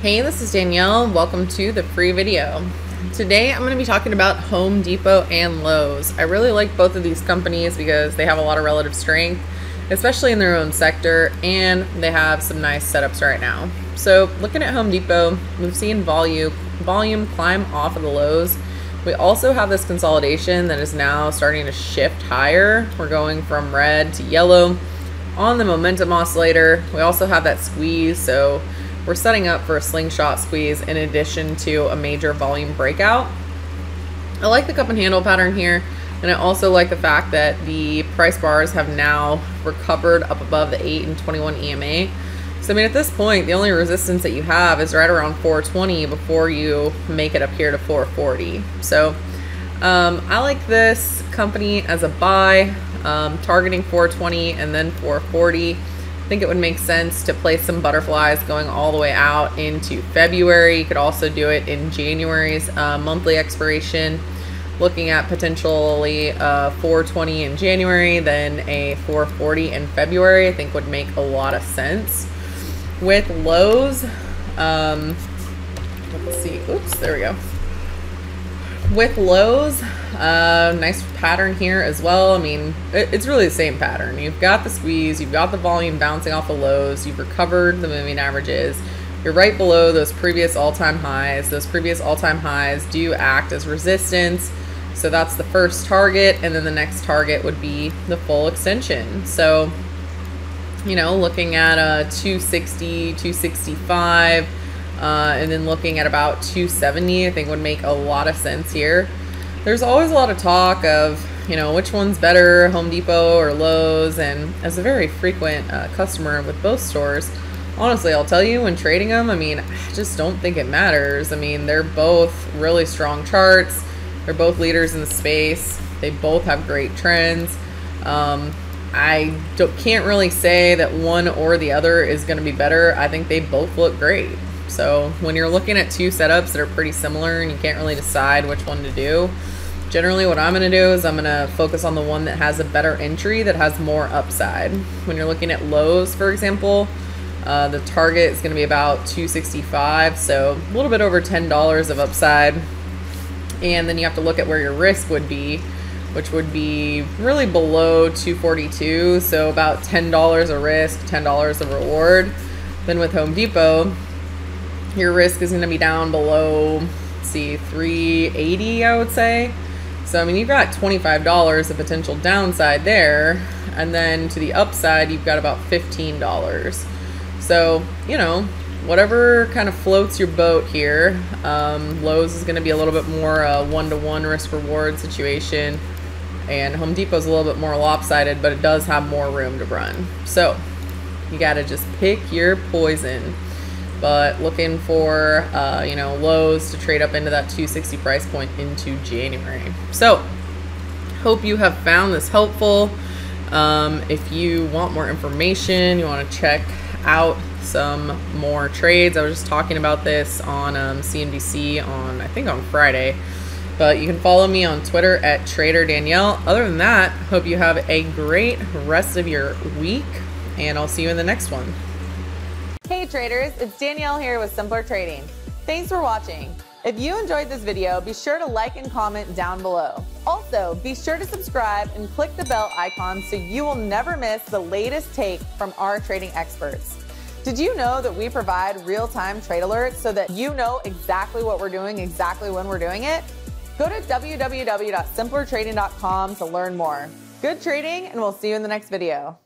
Hey, this is Danielle. Welcome to the free video. Today I'm going to be talking about Home Depot and Lowe's. I really like both of these companies because they have a lot of relative strength, especially in their own sector, and they have some nice setups right now. So looking at Home Depot, we've seen volume climb off of the lows. We also have this consolidation that is now starting to shift higher. We're going from red to yellow on the momentum oscillator. We also have that squeeze, so we're setting up for a slingshot squeeze in addition to a major volume breakout. I like the cup and handle pattern here, and I also like the fact that the price bars have now recovered up above the 8 and 21 EMA. So I mean, at this point, the only resistance that you have is right around 420 before you make it up here to 440. So I like this company as a buy, targeting 420 and then 440. I think it would make sense to place some butterflies going all the way out into February. You could also do it in January's monthly expiration, looking at potentially 420 in January, then a 440 in February. I think would make a lot of sense. With Lowe's, let's see, oops, there we go. With Lowe's, nice pattern here as well. I mean, it's really the same pattern. You've got the squeeze, you've got the volume bouncing off the lows, you've recovered the moving averages. You're right below those previous all-time highs. Those previous all-time highs do act as resistance. So that's the first target, and then the next target would be the full extension. So, you know, looking at a 260, 265, and then looking at about 270, I think would make a lot of sense here. There's always a lot of talk of, you know, which one's better, Home Depot or Lowe's, and as a very frequent customer with both stores, honestly, I'll tell you, when trading them, I mean, I just don't think it matters. I mean, they're both really strong charts. They're both leaders in the space. They both have great trends. I can't really say that one or the other is going to be better. I think they both look great. So when you're looking at two setups that are pretty similar and you can't really decide which one to do, generally what I'm going to do is I'm going to focus on the one that has a better entry, that has more upside. When you're looking at Lowe's, for example, the target is going to be about 265, so a little bit over $10 of upside. And then you have to look at where your risk would be, which would be really below 242, so about $10 a risk, $10 a reward. Then with Home Depot, your risk is going to be down below, let's see, 380, I would say. So I mean, you've got $25 of potential downside there, and then to the upside you've got about $15. So, you know, whatever kind of floats your boat here. Lowe's is going to be a little bit more one-to-one risk reward situation, and Home Depot's a little bit more lopsided, but it does have more room to run. So you got to just pick your poison. But looking for, you know, Lowe's to trade up into that 260 price point into January. So hope you have found this helpful. If you want more information, you want to check out some more trades. I was just talking about this on CNBC on, I think, on Friday. But you can follow me on Twitter at Trader Danielle. Other than that, hope you have a great rest of your week, and I'll see you in the next one. Hey traders, it's Danielle here with Simpler Trading. Thanks for watching. If you enjoyed this video, be sure to like and comment down below. Also, be sure to subscribe and click the bell icon so you will never miss the latest take from our trading experts. Did you know that we provide real-time trade alerts so that you know exactly what we're doing, exactly when we're doing it? Go to www.simplertrading.com to learn more. Good trading, and we'll see you in the next video.